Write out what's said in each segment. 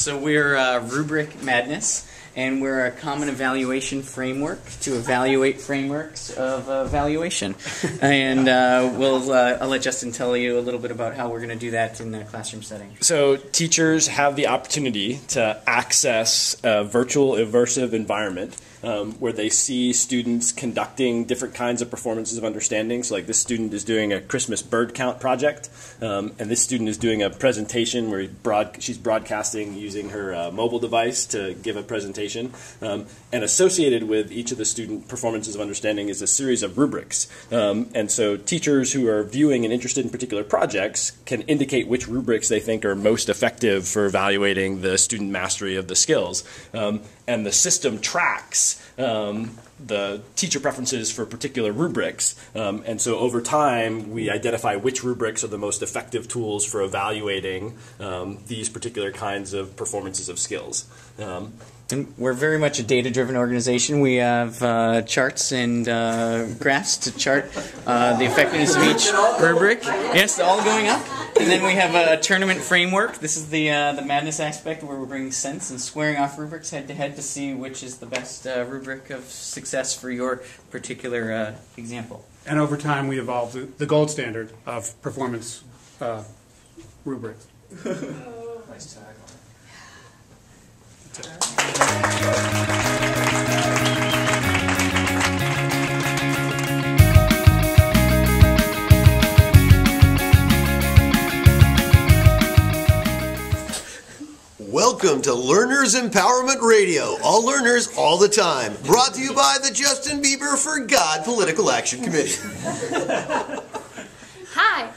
So we're Rubric Madness, and we're a common evaluation framework to evaluate frameworks of evaluation. And I'll let Justin tell you a little bit about how we're going to do that in a classroom setting. So teachers have the opportunity to access a virtual immersive environment where they see students conducting different kinds of performances of understanding. So like this student is doing a Christmas bird count project, and this student is doing a presentation where she's broadcasting using her mobile device to give a presentation. And associated with each of the student performances of understanding is a series of rubrics. And so teachers who are viewing and interested in particular projects can indicate which rubrics they think are most effective for evaluating the student mastery of the skills. And the system tracks the teacher preferences for particular rubrics. And so over time, we identify which rubrics are the most effective tools for evaluating these particular kinds of performances of skills. And we're very much a data-driven organization. We have charts and graphs to chart the effectiveness of each rubric. Yes, all going up. And then we have a tournament framework. This is the madness aspect where we're bringing sense and squaring off rubrics head-to-head to see which is the best rubric of success for your particular example. And over time, we evolved the gold standard of performance rubrics. Nice tag. Welcome to Learners Empowerment Radio. All learners, all the time. Brought to you by the Justin Bieber for God Political Action Committee. Hi,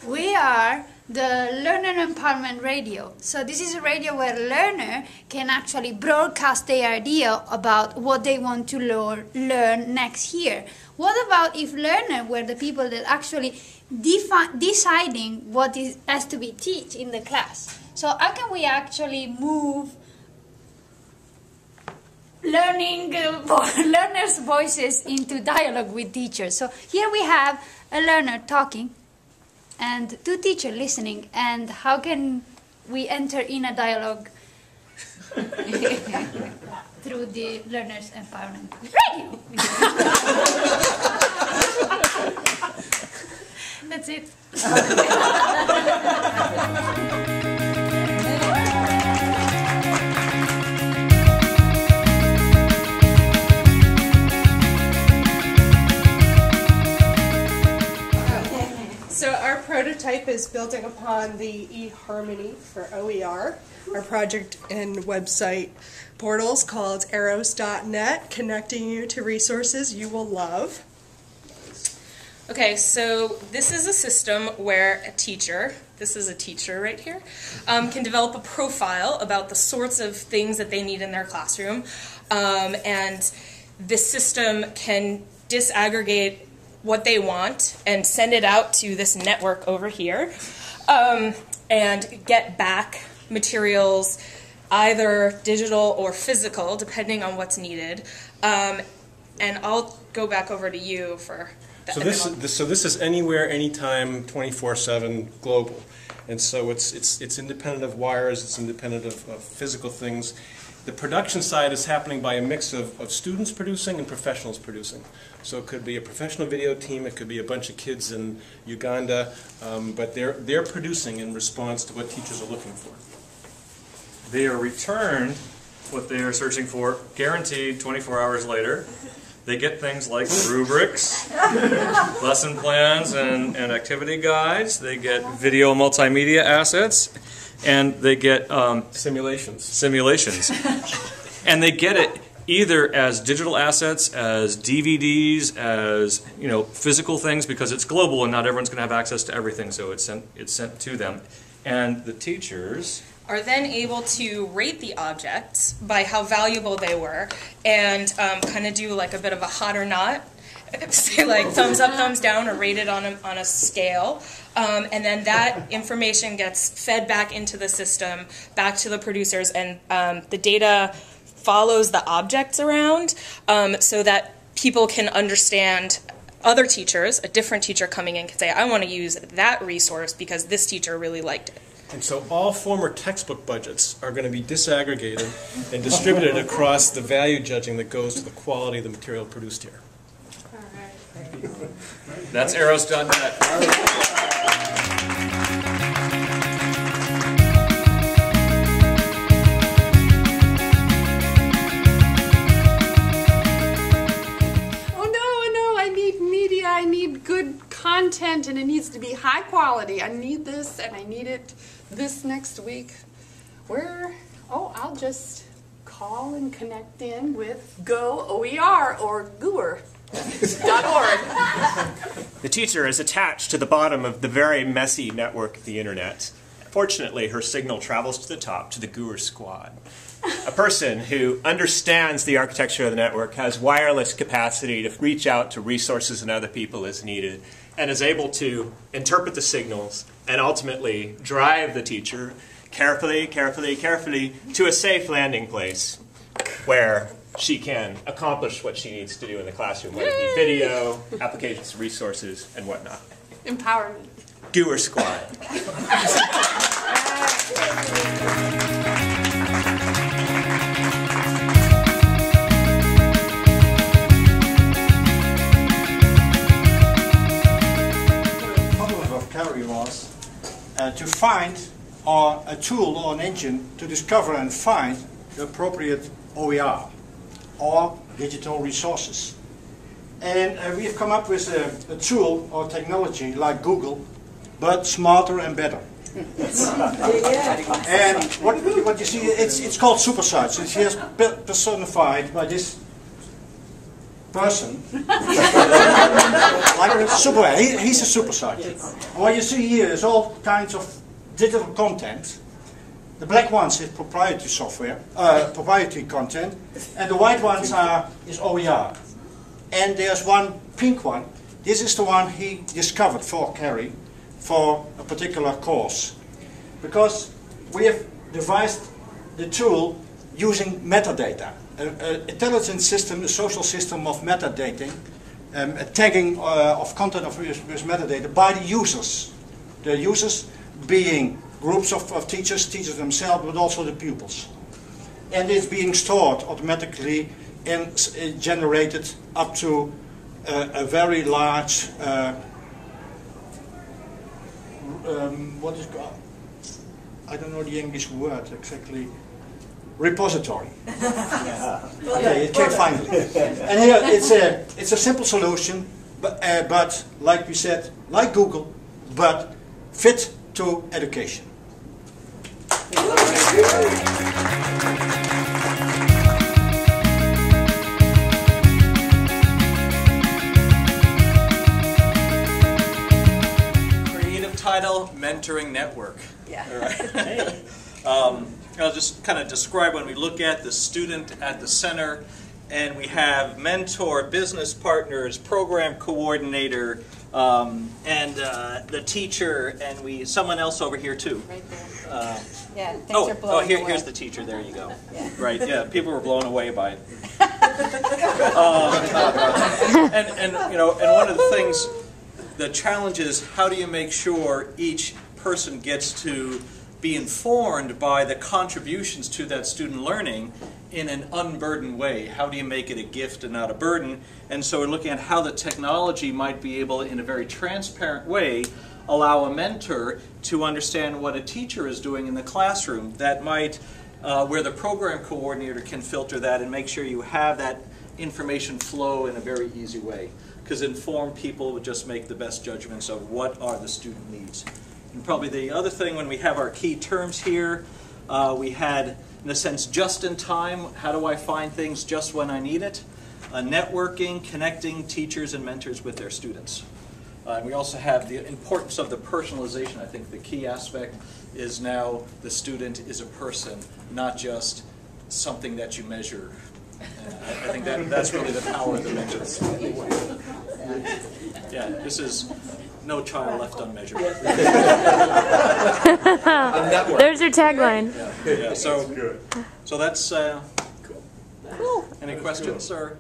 we are the Learner Empowerment Radio. So this is a radio where a learner can actually broadcast their idea about what they want to learn next year. What about if learners were the people that actually deciding what has to be taught in the class? So how can we actually move learners' voices into dialogue with teachers? So here we have a learner talking and two teachers listening, and how can we enter in a dialogue through the Learners Empowerment Radio? That's it. So our prototype is building upon the eHarmony for OER, our project and website portals called arrows.net, connecting you to resources you will love. Okay, so this is a system where a teacher, this is a teacher right here, can develop a profile about the sorts of things that they need in their classroom, and this system can disaggregate what they want and send it out to this network over here, and get back materials, either digital or physical, depending on what's needed. And I'll go back over to you for that. So this is anywhere, anytime, 24/7 global, and so it's independent of wires, it's independent of physical things. The production side is happening by a mix of students producing and professionals producing. So it could be a professional video team, it could be a bunch of kids in Uganda, but they're producing in response to what teachers are looking for. They are returned what they are searching for, guaranteed 24 hours later. They get things like rubrics, lesson plans, and activity guides. They get video multimedia assets, and they get simulations. And they get it either as digital assets, as DVDs, as physical things, because it's global and not everyone's going to have access to everything, so it's sent to them. And the teachers are then able to rate the objects by how valuable they were, and kind of do like a bit of a hot or not, say like thumbs up, thumbs down, or rate it on a scale. And then that information gets fed back into the system, back to the producers, and the data follows the objects around so that people can understand. Other teachers, a different teacher coming in can say, I want to use that resource because this teacher really liked it. And so all former textbook budgets are going to be disaggregated and distributed across the value judging that goes to the quality of the material produced here. That's arrows.net. Content, and it needs to be high quality. I need this and I need it this next week. I'll just call and connect in with Go OER or GUR.org. The teacher is attached to the bottom of the very messy network of the internet. Fortunately, her signal travels to the top, to the GUR squad. A person who understands the architecture of the network, has wireless capacity to reach out to resources and other people as needed, and is able to interpret the signals and ultimately drive the teacher carefully to a safe landing place where she can accomplish what she needs to do in the classroom, whether it be video, applications, resources, and whatnot. Empowerment. GUR squad. Was to find a tool or an engine to discover and find the appropriate OER or digital resources. And we have come up with a tool or technology like Google, but smarter and better. And what you see, it's called supersites. It's here personified by this person. Like a super, he's a supersite. And what you see here is all kinds of digital content. The black ones is proprietary software, proprietary content, and the white ones is OER. And there's one pink one. This is the one he discovered for Carrie for a particular course. Because we have devised the tool using metadata. An intelligent system, a social system of metadata, a tagging of content with metadata by the users. The users being groups of teachers themselves, but also the pupils. And it's being stored automatically and generated up to a very large, what is called? I don't know the English word exactly. Repository. Okay, it came finally. And here it's a simple solution, but like we said, like Google, but fit to education. Creative title, Mentoring Network. Yeah. All right. I'll just kind of describe when we look at the student at the center, and we have mentor, business partners, program coordinator, and the teacher, and someone else over here too. Right there. Yeah. Things are blowing away. Here's the teacher. There you go. Yeah. Right. Yeah. People were blown away by it. And one of the things, the challenge is how do you make sure each person gets to be informed by the contributions to that student learning in an unburdened way. How do you make it a gift and not a burden? And so we're looking at how the technology might be able, in a very transparent way, allow a mentor to understand what a teacher is doing in the classroom. That might, where the program coordinator can filter that and make sure you have that information flow in a very easy way. Because informed people would just make the best judgments of what are the student needs. And probably the other thing, when we have our key terms here, we had, in a sense, just in time. How do I find things just when I need it? Networking, connecting teachers and mentors with their students. And we also have the importance of the personalization. I think the key aspect is now the student is a person, not just something that you measure. I think that's really the power of the measures. Yeah, this is no child left unmeasured. There's your tagline. Yeah. So that's cool. Any questions or?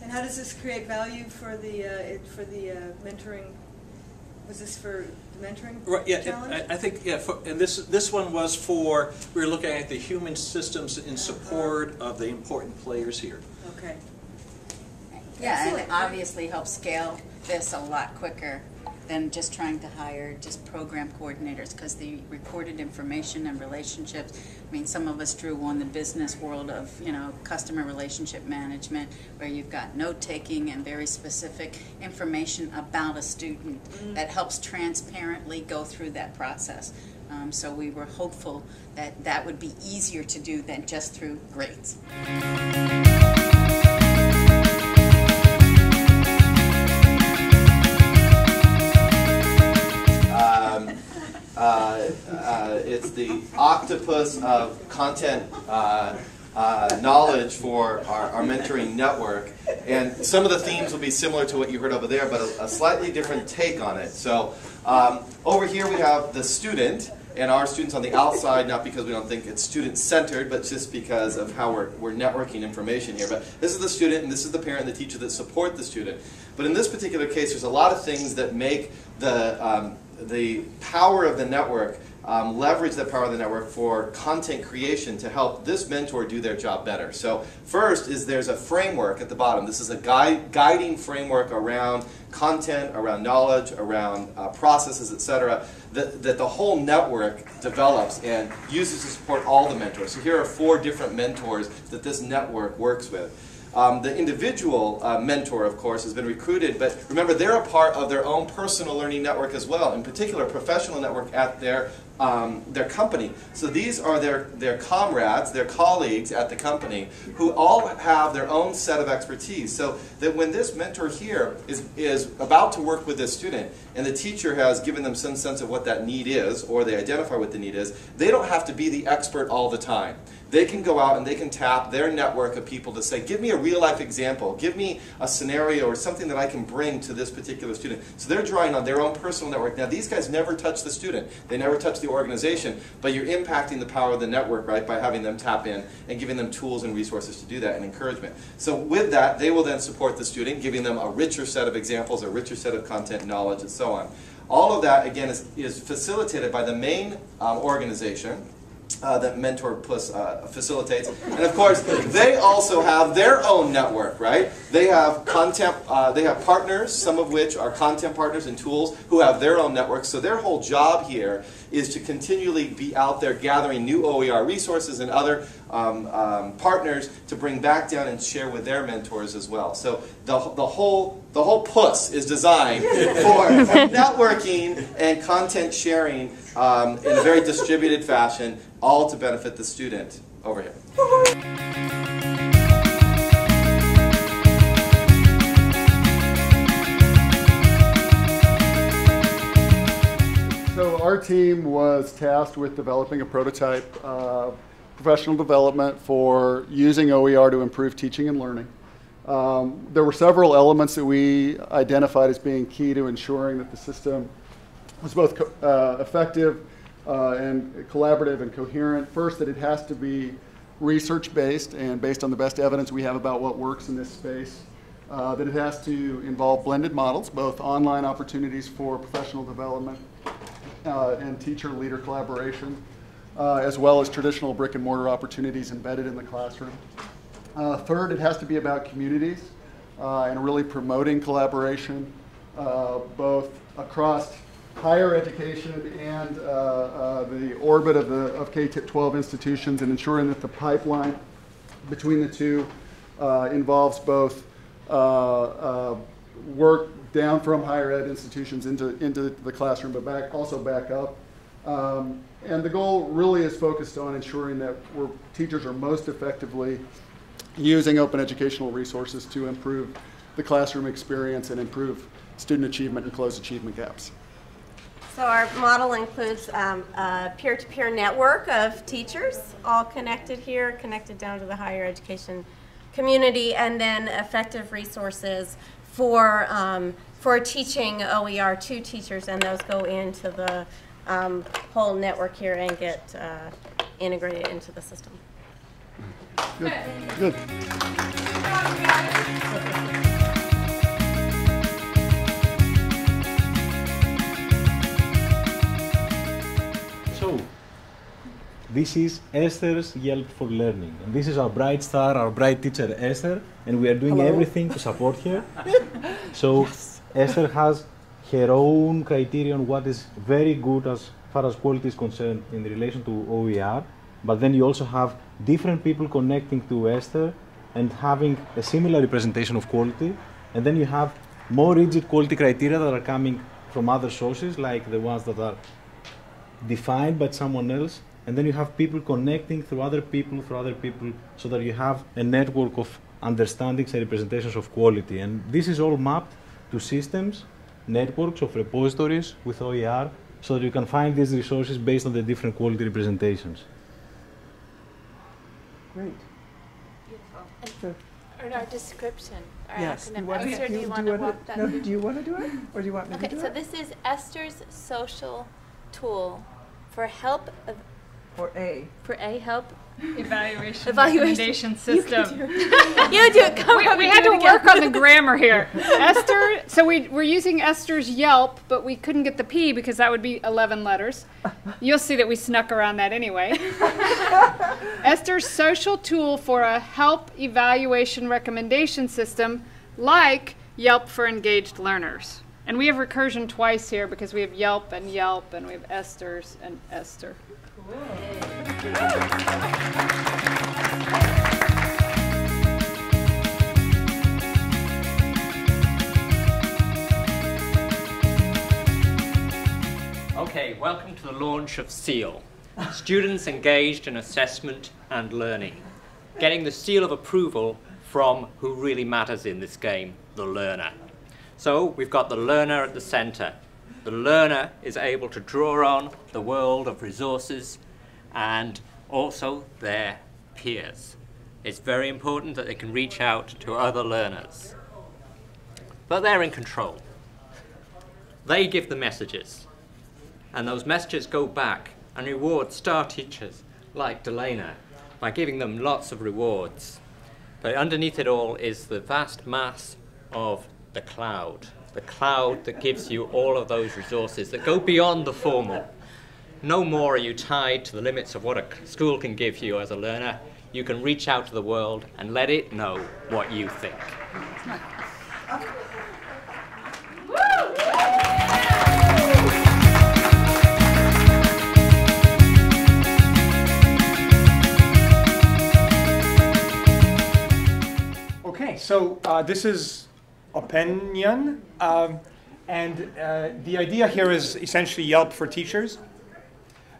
And how does this create value for the mentoring? Was this for the mentoring Right, yeah, challenge? I think, yeah, and this one was for, we were looking at the human systems in support of the important players here. Okay. Yeah, and it obviously helps scale this a lot quicker than just trying to hire just program coordinators, because the recorded information and relationships, I mean, some of us drew on the business world of, you know, customer relationship management, where you've got note-taking and very specific information about a student that helps transparently go through that process. So we were hopeful that that would be easier to do than just through grades. It's the octopus of content knowledge for our mentoring network. And some of the themes will be similar to what you heard over there, but a slightly different take on it. So over here we have the student, and our students on the outside, not because we don't think it's student-centered, but just because of how we're networking information here. But this is the student, and this is the parent and the teacher that support the student. But in this particular case, there's a lot of things that make the power of the network leverage the power of the network for content creation to help this mentor do their job better. So first is there's a framework at the bottom. This is a guiding framework around content, around knowledge, around processes, etc., that the whole network develops and uses to support all the mentors. So here are 4 different mentors that this network works with. The individual mentor, of course, has been recruited, but remember, they're a part of their own personal learning network as well, in particular a professional network at their company. So these are their comrades, their colleagues at the company, who all have their own set of expertise. So that when this mentor here is about to work with this student, and the teacher has given them some sense of what that need is, or they identify what the need is, they don't have to be the expert all the time. They can go out and they can tap their network of people to say, give me a real-life example, give me a scenario or something that I can bring to this particular student. So they're drawing on their own personal network. Now, these guys never touch the student. They never touch the organization, but you're impacting the power of the network, right, by having them tap in and giving them tools and resources to do that and encouragement. So with that, they will then support the student, giving them a richer set of examples, a richer set of content, knowledge, and so on. All of that, again, is facilitated by the main organization that Mentor Plus facilitates. And of course, they also have their own network, right? They have content, they have partners, some of which are content partners and tools, who have their own networks. So their whole job here is to continually be out there gathering new OER resources and other partners to bring back down and share with their mentors as well. So the whole puss is designed for networking and content sharing in a very distributed fashion, all to benefit the student over here. So our team was tasked with developing a prototype professional development for using OER to improve teaching and learning. There were several elements that we identified as being key to ensuring that the system was both effective and collaborative and coherent. First, that it has to be research-based and based on the best evidence we have about what works in this space. That it has to involve blended models, both online opportunities for professional development and teacher-leader collaboration, as well as traditional brick-and-mortar opportunities embedded in the classroom. Third, it has to be about communities and really promoting collaboration, both across higher education and the orbit of K-12 institutions, and ensuring that the pipeline between the two involves both work down from higher ed institutions into the classroom, but also back up. And the goal really is focused on ensuring that teachers are most effectively using open educational resources to improve the classroom experience and improve student achievement and close achievement gaps. So our model includes a peer-to-peer network of teachers, all connected here, connected down to the higher education community, and then effective resources for teaching OER to teachers, and those go into the whole network here and get integrated into the system. Good. Good. This is Esther's Yelp for Learning. And this is our bright star, our bright teacher, Esther. And we are doing everything to support her. So Esther has her own criterion, what is very good as far as quality is concerned in relation to OER. But then you also have different people connecting to Esther and having a similar representation of quality. And then you have more rigid quality criteria that are coming from other sources, like the ones that are defined by someone else. And then you have people connecting through other people, so that you have a network of understandings and representations of quality. And this is all mapped to systems, networks of repositories with OER, so that you can find these resources based on the different quality representations. Great. Beautiful. Or our description, our Yes. acronym. You want Esther, do you want to walk that? No, do you want to do it? Or do you want me to Okay, do so it? this is Esther's social tool for help of For A. help Evaluation Evaluation. recommendation system. You do it. Come on, We had to work on the grammar here. Esther, so we're using Esther's Yelp, but we couldn't get the P because that would be 11 letters. You'll see that we snuck around that anyway. Esther's social tool for a help evaluation recommendation system like Yelp for engaged learners. And we have recursion twice here because we have Yelp, and we have Esther's and Esther. Okay, welcome to the launch of SEAL. Students engaged in assessment and learning. Getting the seal of approval from who really matters in this game, the learner. So we've got the learner at the center. The learner is able to draw on the world of resources and also their peers. It's very important that they can reach out to other learners. But they're in control. They give the messages. And those messages go back and reward star teachers like Delana by giving them lots of rewards. But underneath it all is the vast mass of the cloud that gives you all of those resources that go beyond the formal. No more are you tied to the limits of what a school can give you as a learner. You can reach out to the world and let it know what you think. Okay, so this is Pinion, and the idea here is essentially Yelp for teachers.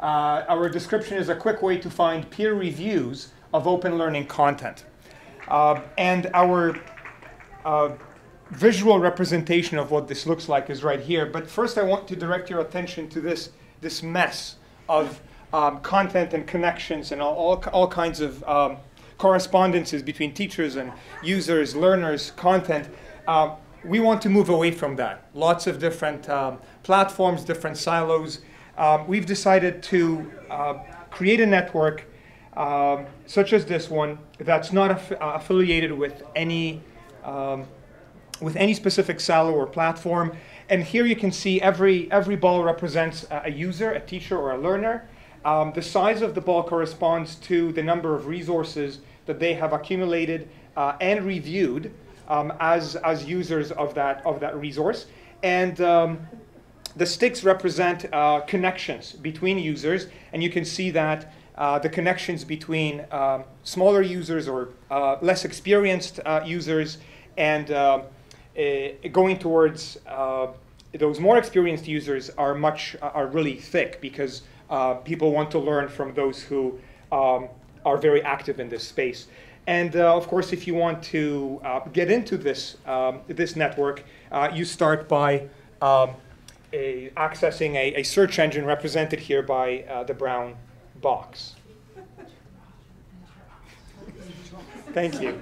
Our description is a quick way to find peer reviews of open learning content. And our visual representation of what this looks like is right here. But first I want to direct your attention to this mess of content and connections and all kinds of correspondences between teachers and users, learners, content. We want to move away from that. Lots of different platforms, different silos. We've decided to create a network such as this one that's not affiliated with any specific silo or platform. And here you can see every ball represents a user, a teacher, or a learner. The size of the ball corresponds to the number of resources that they have accumulated and reviewed as users of that resource. And the sticks represent connections between users, and you can see that the connections between smaller users or less experienced users and going towards those more experienced users are really thick, because people want to learn from those who are very active in this space. And of course, if you want to get into this network, you start by accessing a search engine represented here by the brown box. Thank you.